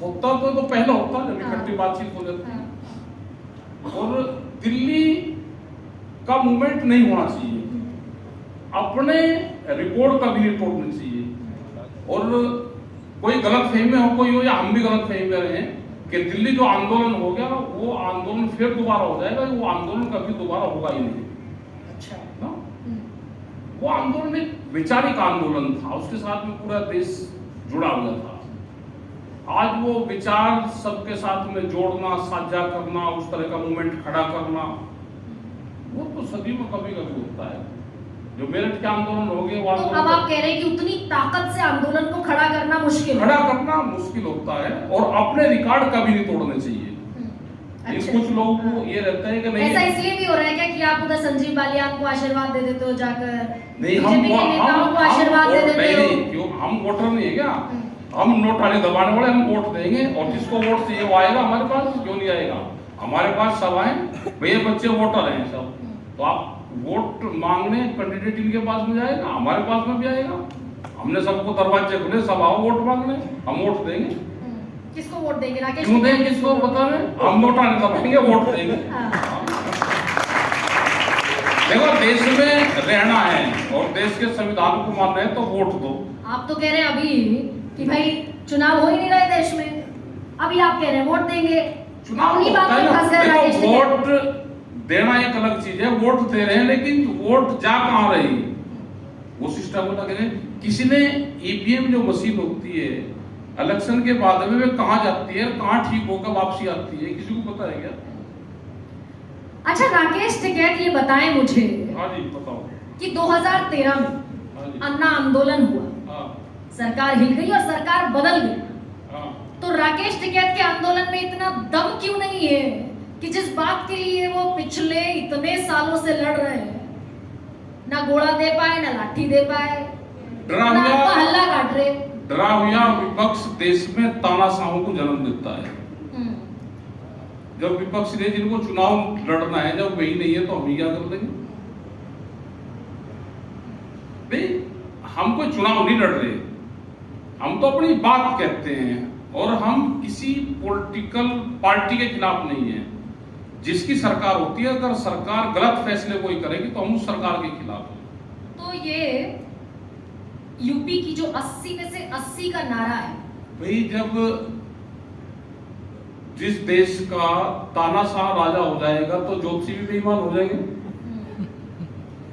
होता तो पहले होता जब इकट्ठी बातचीत हो जाती, और दिल्ली का मूवमेंट नहीं होना चाहिए, अपने रिकॉर्ड का भी नहीं तोड़ना चाहिए। और कोई गलत फहमी हो, कोई हो या हम भी गलत फहमी में रहे कि दिल्ली जो आंदोलन हो गया वो आंदोलन फिर दोबारा हो जाएगा, वो आंदोलन कभी दोबारा होगा ही नहीं। अच्छा ना, वो आंदोलन एक वैचारिक आंदोलन था, उसके साथ में पूरा देश जुड़ा हुआ था। आज वो विचार सबके साथ में जोड़ना, साझा करना, उस तरह का मूवमेंट खड़ा करना, वो तो सदी में कभी कभी होता है। जो मेरठ के आंदोलन हो गए, वो तो अब आप कह रहे हैं कि उतनी ताकत से आंदोलन को खड़ा करना मुश्किल होता है, और अपने रिकॉर्ड का भी नहीं तोड़ना चाहिए। अच्छा। कुछ लोगों को ये रहता है कि नहीं, ऐसा इसलिए भी हो रहा है क्या कि आप उधर संजीव बालियान को आशीर्वाद दे देते हो जाकर, नहीं बीजेपी के नेताओं को आशीर्वाद दे देते हो? क्यों, हम वोटर नहीं है क्या? हम नोट आने दबाने वाले, हम वोट देंगे, और जिसको वोट चाहिए वो आएगा हमारे पास, क्यों नहीं आएगा? हमारे पास सब आए, भैया बच्चे वोटर हैं सब, तो आप वोट मांगने कैंडिडेट इनके पास में जाएगा, हमारे पास में भी आएगा। हमने सबको दरवाजे खुले, सब आओ वोट मांगने, हम वोट देंगे। किसको वोट देंगे? राकेश क्यों देंगे? किसको बता रहे? हम नोट आने दबाएंगे, वोट देंगे। देखो, देश में रहना है और देश के संविधान को मानना है तो वोट दो। आप तो कह रहे हैं अभी कि भाई चुनाव हो ही नहीं रहे देश में, अभी आप कह रहे हैं वोट देंगे। चुनाव अपनी बात में फंस गए राकेश देखो, टिकैत। वोट देना एक अलग चीज है, वोट दे रहे हैं, लेकिन वोट जा कहाँ रही, वो सिस्टम को लगे। किसी ने ईवीएम जो मशीन होती है इलेक्शन के बाद में, वे कहाँ जाती है, कहाँ ठीक होकर वापसी आती है, किसी को पता है क्या? अच्छा राकेश टिकैत, ये बताएं मुझे। हाँ जी, बताओ। कि 2013 में हाँ जी, अन्ना आंदोलन हुआ, हाँ, सरकार हिल गई और सरकार बदल गई, हाँ। तो राकेश टिकैत के आंदोलन में इतना दम क्यों नहीं है कि जिस बात के लिए वो पिछले इतने सालों से लड़ रहे हैं, ना घोड़ा दे पाए, ना लाठी दे पाए, ना हल्ला काट रहे? डरा हुआ विपक्ष देश में तानाशाहों को जन्म देता है। जब विपक्ष ने, जिनको चुनाव लड़ना है, जब वही नहीं है तो हम ही क्या कर देंगे? भाई, हम कोई चुनाव नहीं लड़ रहे, हम तो अपनी बात कहते हैं, और हम किसी पॉलिटिकल पार्टी के खिलाफ नहीं है। जिसकी सरकार होती है, अगर सरकार गलत फैसले कोई करेगी तो हम उस सरकार के खिलाफ हैं। तो ये यूपी की जो 80 में से 80 का नारा है, भाई, जब जिस देश का तानाशाह राजा हो जाएगा तो ज्योतिषी भी बेईमान हो जाएंगे।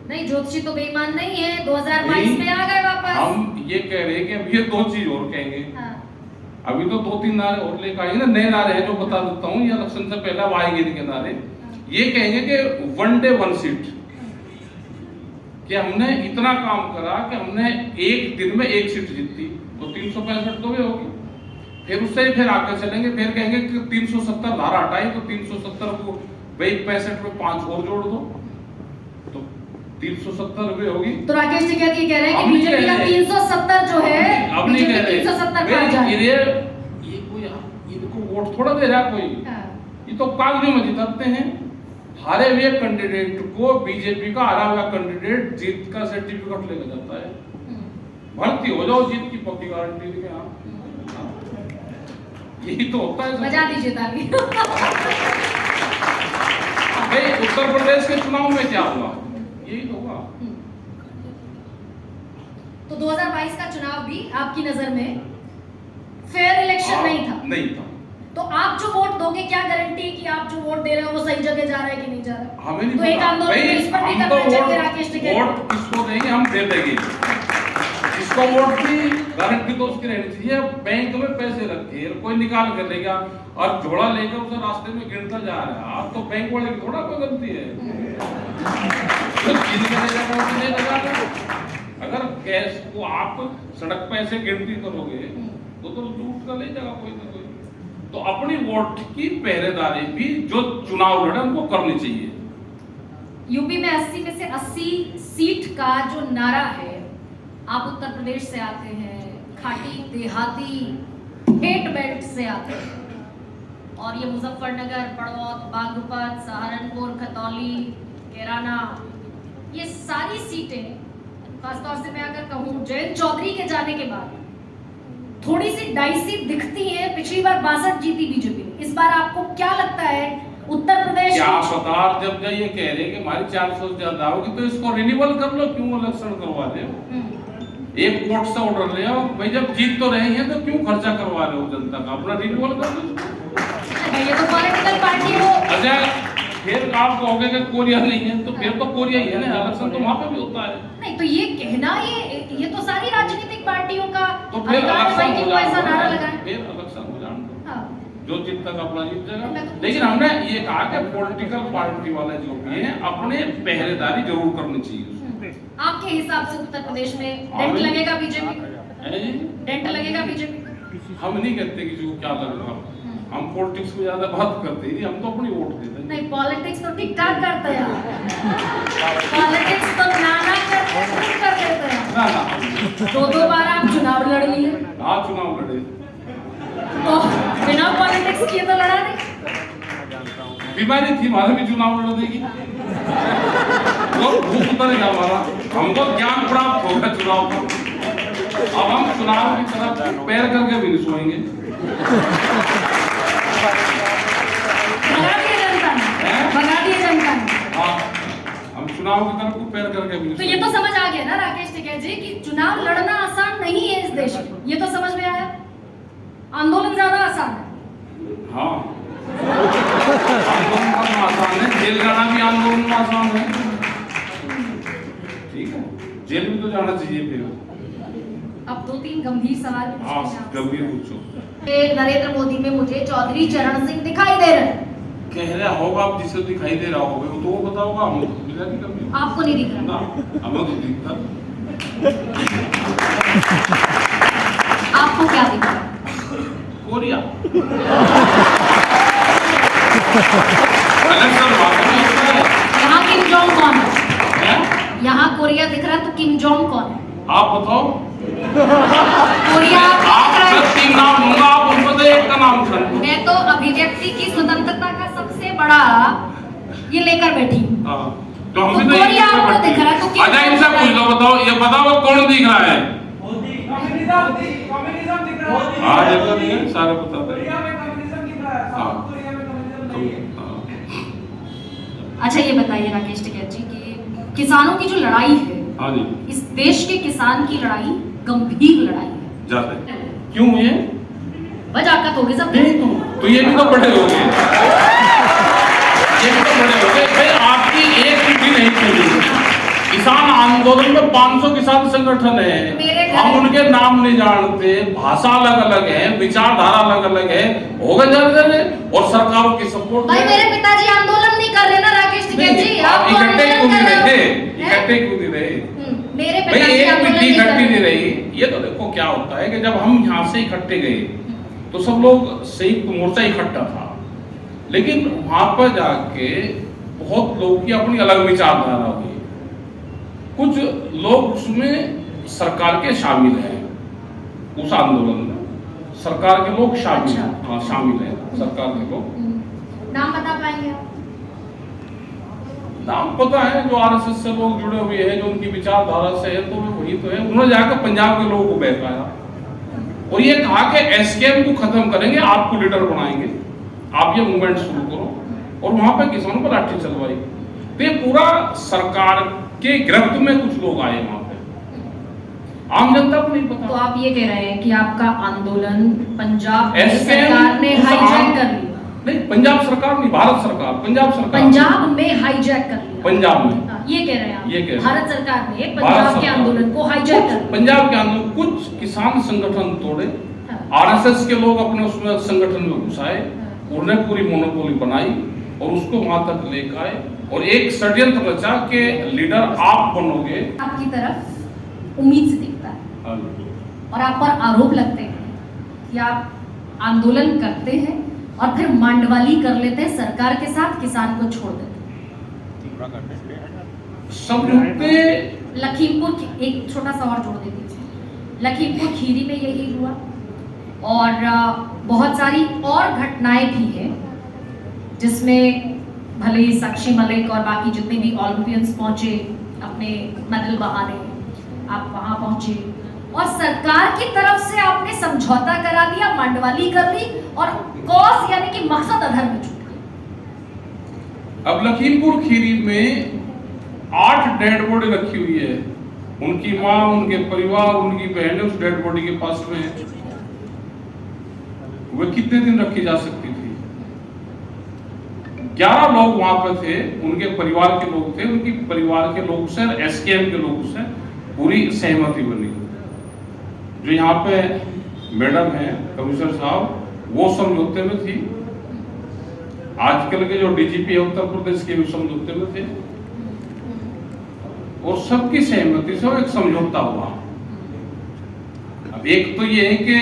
नहीं, ज्योतिषी तो बेईमान नहीं है, 2022 में आ गए वापस। हम ये कह रहे हैं कि अब ये दो चीज और कहेंगे। हाँ। अभी तो 2-3 नारे और लेकर आएंगे ना, नए नारे हैं जो बता देता हूँ, ये इलेक्शन से पहले अब आएंगे इनके नारे। ये कहेंगे कि 1 डे 1 सीट, कि हमने इतना काम करा कि हमने एक दिन में 1 सीट जीती, तो 365 तो भी होगी। फिर उससे ही फिर आगे चलेंगे, फिर कहेंगे कि 370 धारा हटाई, तो 370 को भाई 65 में 5 और जोड़ दो, तो 370 भी होगी। तो राकेश टिकैत ये कह रहे हैं कि बीजेपी का 370 जो है, अब नहीं कह रहे 370 कहा जाए। ये कोई इनको वोट थोड़ा दे रहा कोई, ये तो कागजों में जिताते हैं। हारे हुए कैंडिडेट को बीजेपी का हारा हुआ कैंडिडेट जीत का सर्टिफिकेट लेकर जाता है, भर्ती हो जाओ, जीत की पक्की गारंटी देके। हाँ, यही तो होता है। बजा दीजिए ताली। भाई, उत्तर प्रदेश के चुनाव में क्या हुआ, यही तो हुआ। तो 2022 का चुनाव भी आपकी नजर में फेयर इलेक्शन नहीं था? तो आप जो वोट दोगे, क्या गारंटी कि आप जो वोट दे रहे हो वो सही जगह जा रहा है कि नहीं जा रहा है? हमें नहीं तो एक आंदोलन इस पर भी करना चाहिए राकेश टिकैत। वोट किसको देंगे, हम दे देंगे। जिसको वोट की गारंटी तो उसकी रहनी चाहिए। बैंक में पैसे रखे, कोई निकाल कर लेगा और झोला लेकर उसे रास्ते में गिनता जा रहा है, आप तो बैंक वाले की थोड़ा कोई गलती है। अगर कैश को आप सड़क पे ऐसे गिनती करोगे तो लूट कर ले जाएगा कोई ना कोई। तो अपनी वोट की पहरेदारी भी जो चुनाव लड़े उनको करनी चाहिए। यूपी में 80 में से 80 सीट का जो नारा है, आप उत्तर प्रदेश से आते हैं, खाटी देहाती हेट बेल्ट से आते हैं, और ये मुजफ्फरनगर, बड़ौत, बागपत, सहारनपुर, खतौली, कैराना, ये सारी सीटें, खासतौर से मैं अगर कहूँ जयंत चौधरी के जाने के बाद थोड़ी सी डाइसी दिखती है। पिछली बार 62 जीती बीजेपी, इस बार आपको क्या लगता है उत्तर प्रदेश क्या पता, जब ये कह रहे कि हमारी 400 से ज्यादा होगी तो इसको रिन्यूअल कर लो, क्यों इलेक्शन करवा रहे हो? एक वोट से ऑर्डर ले आओ भाई, जब जीत तो रहे हैं तो क्यों खर्चा करवा रहे हो जनता का? अपना रिन्यूअल कर लो। ये तो पॉलिटिकल पार्टी हो। अच्छा, फिर आप कहोगे कि कोरिया नहीं है, तो फिर तो कोरिया ही है ना, इलेक्शन तो वहां पे भी होता है। नहीं तो ये कहना, ये तो सारी राजनीतिक पार्टियों का तो फिर अधिकार है कि वो ऐसा नारा लगाएं। फिर इलेक्शन हो जाने दो। हाँ। जो जीत तक अपना जीत जाएगा। लेकिन हमने ये कहा कि पॉलिटिकल पार्टी वाले जो भी हैं अपने पहरेदारी जरूर करनी चाहिए। आपके हिसाब से उत्तर प्रदेश में डेंट लगेगा बीजेपी? डेंट लगेगा बीजेपी? हम नहीं कहते किसी को क्या लगेगा, हम पॉलिटिक्स में ज्यादा बात करते हैं, हम तो अपनी वोट देते हैं। नहीं, पॉलिटिक्स तो ठीक ठाक करते हैं। पॉलिटिक्स तो नाना कर देते हैं। ना ना, 2 बार आप चुनाव लड़ लिए, आज चुनाव लड़े तो बिना पॉलिटिक्स किए तो लड़ा नहीं। बीमारी थी, हमारे भी चुनाव लड़ देगी, वो भूख उतरेगा हमारा, हमको ज्ञान प्राप्त होगा चुनाव का। अब हम चुनाव की तरफ पैर करके भी नहीं सोएंगे। भगा दिए जनता ने। हाँ, हम चुनाव की तरफ को पैर करके भी नहीं तो ये तो समझ आ गया ना राकेश टिकैत जी कि चुनाव लड़ना आसान नहीं है इस देश में, ये तो समझ में आया। आंदोलन ज्यादा आसान है। हाँ, आंदोलन करना आसान है, जेल जाना भी आंदोलन में आसान है। ठीक है, जेल भी तो जाना चाहिए फिर। अब 2-3 गंभीर सवाल हाँ, गंभीर पूछो। नरेंद्र मोदी में मुझे चौधरी चरण सिंह दिखाई दे रहे हैं। कह रहा होगा, आप जिसे दिखाई दे रहा होगा वो तो वो बताओगा, हम तो मिला नहीं कभी। आपको नहीं दिख रहा ना, हमें तो दिखता। आपको क्या दिख रहा? कोरिया। यहाँ किम जोंग कौन है? यहाँ कोरिया दिख रहा है तो किम जोंग कौन है? आप बताओ। कोरिया आप 3 नाम लूंगा, आप उनको तो एक का नाम सुन। मैं तो अभिव्यक्ति की स्वतंत्रता का सबसे बड़ा ये लेकर बैठी हूँ। हाँ, तो हम भी तो कोरिया आपको दिख रहा है तो अच्छा, इनसे पूछ लो, बताओ, ये बताओ कौन दिख रहा है? हाँ, जगह नहीं है, सारे बताते हैं। अच्छा, ये बताइए राकेश टिकैत जी कि किसानों की जो लड़ाई है, हाँ जी, इस देश के किसान की लड़ाई गंभीर लड़ाई है। जाते क्यों ये वजाकत होगी सब। तो ये भी तो बड़े हो गए, ये भी तो बड़े हो गए भाई। आपकी एक चिट्ठी नहीं चली। किसान आंदोलन में 500 किसान संगठन है, हम उनके नाम नहीं जानते, भाषा अलग अलग है, विचारधारा अलग अलग है, होगा ज्यादा। और सरकारों की सपोर्ट। भाई मेरे पिताजी आंदोलन नहीं कर रहे ना राकेश टिकैत जी, आप इकट्ठे क्यों नहीं रहे? इकट्ठे क्यों नहीं रहे? मेरे भाई पिताजी एक आंदोलन मिट्टी नहीं कर इकट्ठी नहीं रहे। रही। ये तो देखो क्या होता है कि जब हम यहाँ से इकट्ठे गए तो सब लोग संयुक्त मोर्चा इकट्ठा था, लेकिन वहां पर जाके बहुत लोगों की अपनी अलग विचारधारा हुई। कुछ लोग उसमें सरकार के शामिल हैं, उस आंदोलन में सरकार के लोग शामिल हैं। हाँ, शामिल हैं सरकार के लोग। नाम बता पाएंगे आप? नाम पता है, जो आरएसएस से लोग जुड़े हुए हैं, जो उनकी विचारधारा से है, तो वही तो है। उन्होंने जाकर पंजाब के लोगों को बहकाया और ये कहा कि एसकेएम को खत्म करेंगे, आपको लीडर बनाएंगे, आप ये मूवमेंट शुरू करो। और वहां पे किसानों पर लाठी चलवाई। तो ये पूरा सरकार के गिरफ्त में कुछ लोग आए वहां पे, आम जनता को नहीं पता। तो आप ये कह रहे हैं कि आपका आंदोलन पंजाब SKM सरकार ने हाईजैक कर लिया? नहीं, पंजाब सरकार नहीं, भारत सरकार। पंजाब सरकार पंजाब में हाईजैक कर लिया। पंजाब में हाँ, ये कह रहे हैं आप? ये कह रहे हैं। भारत सरकार ने पंजाब के आंदोलन को हाईजैक कर लिया। पंजाब के आंदोलन कुछ किसान संगठन तोड़े, आरएसएस के लोग अपने उसमें संगठन में घुसाए, उन्हें पूरी मोनोपोली बनाई और उसको वहां तक लेकर आए और एक षड्यंत्र रचा के लीडर आप बनोगे। आपकी तरफ उम्मीद से देखता है और आप पर आरोप लगते हैं कि आप आंदोलन करते हैं और फिर मांडवाली कर लेते हैं सरकार के साथ, किसान को छोड़ देते हैं। सब जुटते। लखीमपुर एक छोटा सा और जोड़ देती हूँ, लखीमपुर खीरी में यही हुआ और बहुत सारी और घटनाएं भी हैं जिसमें भले ही साक्षी मलिक और बाकी जितने भी ओलंपियंस पहुंचे अपने मेडल बहाने, आप वहां पहुंचे और सरकार की तरफ से आपने समझौता करा दिया, मंडवाली कर ली और कॉज यानी कि मकसद अधर में छूट गया। अब लखीमपुर खीरी में 8 डेड बॉडी रखी हुई है, उनकी माँ, उनके परिवार, उनकी बहनें उस डेड बॉडी के पास में है। वे कितने दिन रखी जा सकती थी? 11 लोग वहां पर थे, उनके परिवार के लोग थे, उनकी परिवार के लोग से, एसकेएम के लोगों से पूरी सहमति बनी। जो यहाँ पे मैडम है कमिश्नर साहब, वो समझौते में थी। आजकल के जो डीजीपी है उत्तर प्रदेश के भी समझौते में थे और सबकी सहमति से एक समझौता हुआ। अब एक तो ये है कि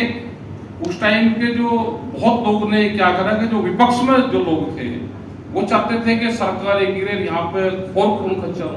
उस टाइम के जो बहुत लोगों ने क्या करा कि जो विपक्ष में जो लोग थे वो चाहते थे कि सरकार गिरे, यहाँ पे और खून खच्चर हो।